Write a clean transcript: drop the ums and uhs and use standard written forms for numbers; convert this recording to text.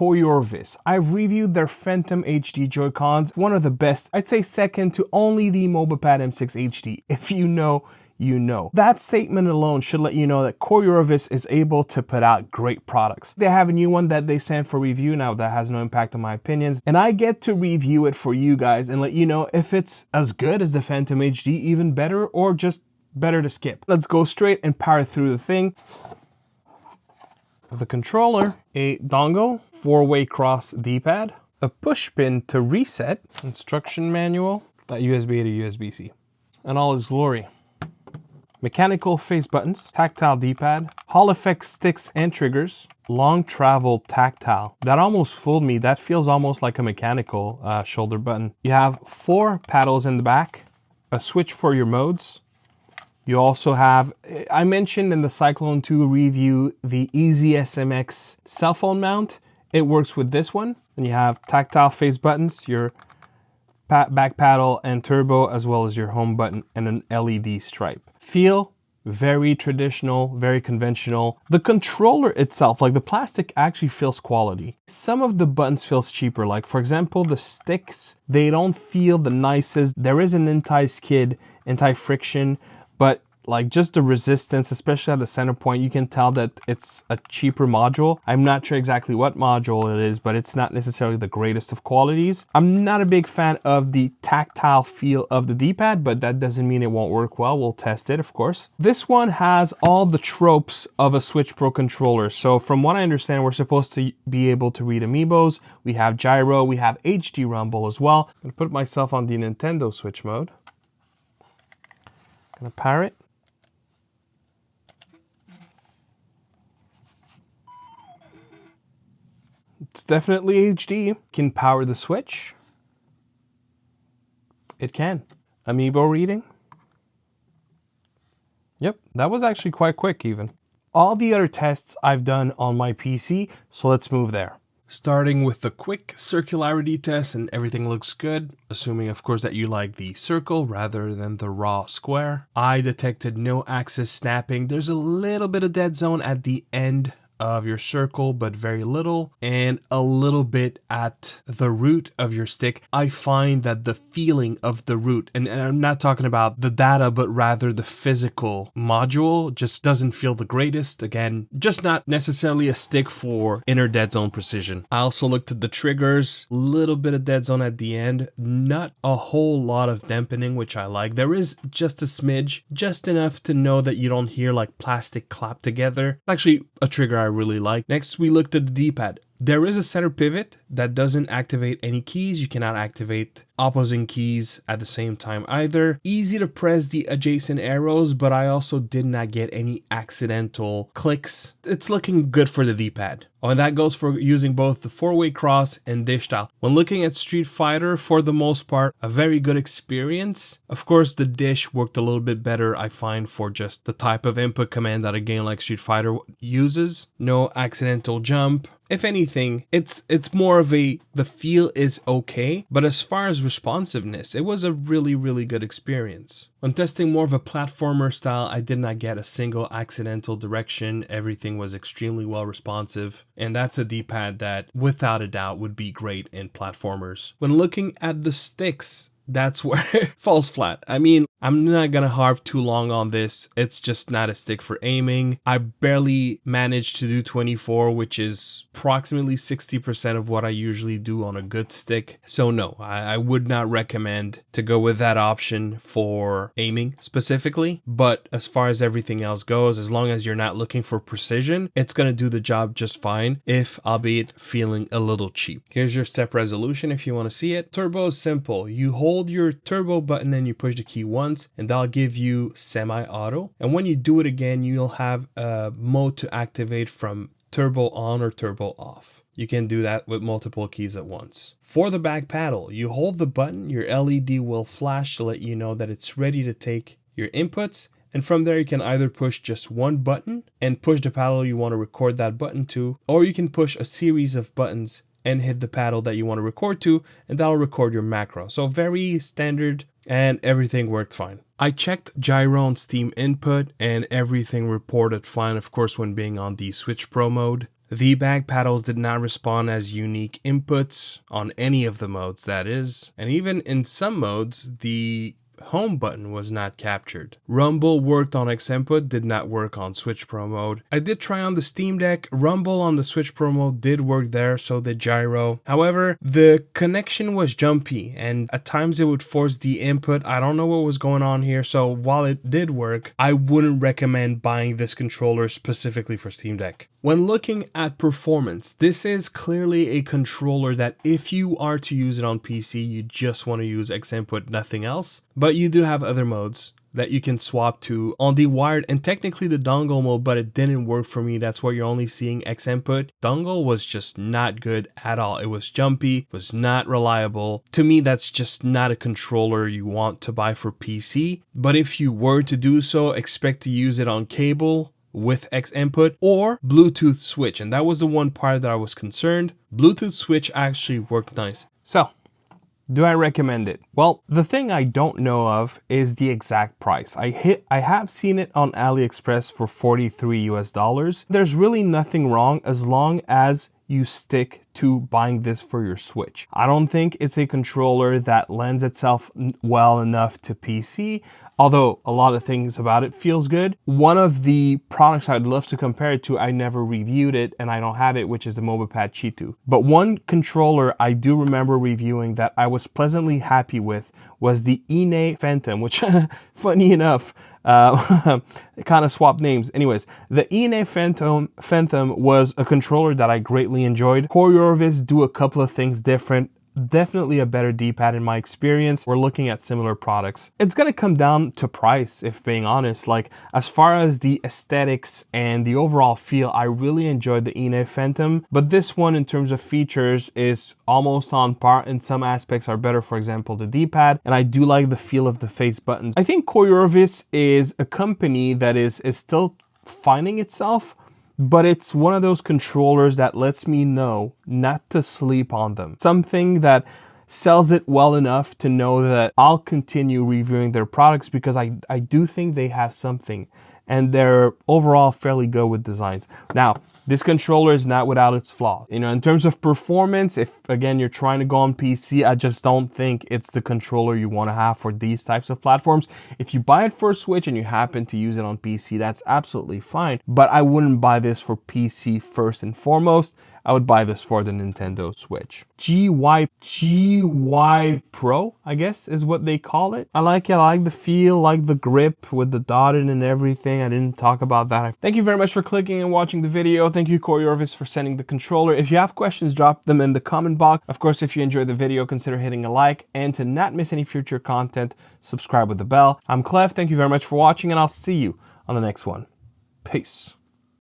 COIORVIS. I've reviewed their Phantom HD Joy-Cons, one of the best, I'd say second to only the MobilePad M6 HD. If you know, you know. That statement alone should let you know that COIORVIS is able to put out great products. They have a new one that they sent for review now that has no impact on my opinions, and I get to review it for you guys and let you know if it's as good as the Phantom HD, even better, or just better to skip. Let's go straight and power through the thing. The controller, a dongle, 4-way cross D-pad, a push pin to reset, instruction manual, that USB to USB-C, and all its glory. Mechanical face buttons, tactile D-pad, Hall effect sticks and triggers, long travel tactile. That almost fooled me. That feels almost like a mechanical shoulder button. You have 4 paddles in the back, a switch for your modes. You also have, I mentioned in the Cyclone 2 review, the Easy SMX cell phone mount. It works with this one. And you have tactile face buttons, your back paddle and turbo, as well as your home button and an LED stripe. Feel very traditional, very conventional. The controller itself, like the plastic, actually feels quality. Some of the buttons feels cheaper. Like for example, the sticks, they don't feel the nicest. There is an anti-skid, anti-friction, but like just the resistance, especially at the center point, you can tell that it's a cheaper module. I'm not sure exactly what module it is, but it's not necessarily the greatest of qualities. I'm not a big fan of the tactile feel of the D-pad, but that doesn't mean it won't work well. We'll test it, of course. This one has all the tropes of a Switch Pro controller. So from what I understand, we're supposed to be able to read Amiibos. We have gyro, we have HD rumble as well. I'm gonna put myself on the Nintendo Switch mode. Gonna power it. It's definitely HD. Can power the Switch. It can. Amiibo reading. Yep, that was actually quite quick even. All the other tests I've done on my PC, so let's move there. Starting with the quick circularity test, and everything looks good, assuming of course that you like the circle rather than the raw square. I detected no axis snapping. There's a little bit of dead zone at the end of your circle, but very little, and a little bit at the root of your stick. I find that the feeling of the root, and I'm not talking about the data, but rather the physical module, just doesn't feel the greatest. Again, just not necessarily a stick for inner dead zone precision. I also looked at the triggers, little bit of dead zone at the end, not a whole lot of dampening, which I like. There is just a smidge, just enough to know that you don't hear like plastic clap together. Actually, a trigger I really like. Next, we looked at the D-pad. There is a center pivot that doesn't activate any keys. You cannot activate opposing keys at the same time either. Easy to press the adjacent arrows, but I also did not get any accidental clicks. It's looking good for the D-pad. Oh, and that goes for using both the 4-way cross and dish style. When looking at Street Fighter, for the most part, a very good experience. Of course, the dish worked a little bit better, I find, for just the type of input command that a game like Street Fighter uses. No accidental jump. If anything, it's more of the feel is okay, but as far as responsiveness, it was a really good experience. When testing more of a platformer style, I did not get a single accidental direction. Everything was extremely well responsive, and that's a D-pad that without a doubt would be great in platformers. When looking at the sticks, that's where it falls flat. I mean, I'm not gonna harp too long on this. It's just not a stick for aiming. I barely managed to do 24, which is approximately 60% of what I usually do on a good stick. So no, I would not recommend to go with that option for aiming specifically. But as far as everything else goes, as long as you're not looking for precision, it's gonna do the job just fine, if albeit feeling a little cheap. Here's your step resolution if you want to see it. Turbo is simple. You hold your turbo button and you push the key once, and that'll give you semi-auto. And when you do it again, you'll have a mode to activate from turbo on or turbo off. You can do that with multiple keys at once. For the back paddle, you hold the button, your LED will flash to let you know that it's ready to take your inputs. And from there, you can either push just one button and push the paddle you want to record that button to, or you can push a series of buttons and hit the paddle that you want to record to, and that'll record your macro. So very standard, and everything worked fine. I checked gyro on Steam input and everything reported fine, of course, when being on the Switch Pro mode. The back paddles did not respond as unique inputs on any of the modes, that is. And even in some modes, the home button was not captured. Rumble worked on X input, did not work on Switch Pro mode. I did try on the Steam Deck. Rumble on the Switch Pro mode did work there, so did gyro. However, the connection was jumpy and at times it would force the input. I don't know what was going on here, so while it did work, I wouldn't recommend buying this controller specifically for Steam Deck. When looking at performance, this is clearly a controller that if you are to use it on PC, you just want to use X input, nothing else. But you do have other modes that you can swap to on the wired and technically the dongle mode, but it didn't work for me. That's why you're only seeing X input. Dongle was just not good at all. It was jumpy, was not reliable. To me, that's just not a controller you want to buy for PC. But if you were to do so, expect to use it on cable with X input or Bluetooth switch. And that was the one part that I was concerned. Bluetooth switch actually worked nice. So, do I recommend it? Well, the thing I don't know of is the exact price. I have seen it on AliExpress for $43 US. There's really nothing wrong as long as you stick to buying this for your Switch. I don't think it's a controller that lends itself well enough to PC, although a lot of things about it feels good. One of the products I'd love to compare it to, I never reviewed it and I don't have it, which is the MobilePad Chitu. But one controller I do remember reviewing that I was pleasantly happy with was the Ine Phantom, which funny enough, it kind of swapped names. Anyways, the Ine Phantom was a controller that I greatly enjoyed. COIORVIS do a couple of things different. Definitely a better D-pad in my experience. We're looking at similar products. It's gonna come down to price, if being honest. Like, as far as the aesthetics and the overall feel, I really enjoyed the Ine Phantom, but this one in terms of features is almost on par. In some aspects are better, for example, the D-pad, and I do like the feel of the face buttons. I think COIORVIS is a company that is still finding itself, but it's one of those controllers that lets me know not to sleep on them. Something that sells it well enough to know that I'll continue reviewing their products because I do think they have something and they're overall fairly good with designs. Now, this controller is not without its flaws. You know, in terms of performance, if again, you're trying to go on PC, I just don't think it's the controller you want to have for these types of platforms. If you buy it for Switch and you happen to use it on PC, that's absolutely fine. But I wouldn't buy this for PC first and foremost. I would buy this for the Nintendo Switch. GY Pro, I guess is what they call it. I like it. I like the feel, like the grip with the dotted and everything. I didn't talk about that. Thank you very much for clicking and watching the video. Thank you, COIORVIS, for sending the controller. If you have questions, drop them in the comment box. Of course, if you enjoyed the video, consider hitting a like, and to not miss any future content, subscribe with the bell. I'm Clef. Thank you very much for watching, and I'll see you on the next one. Peace.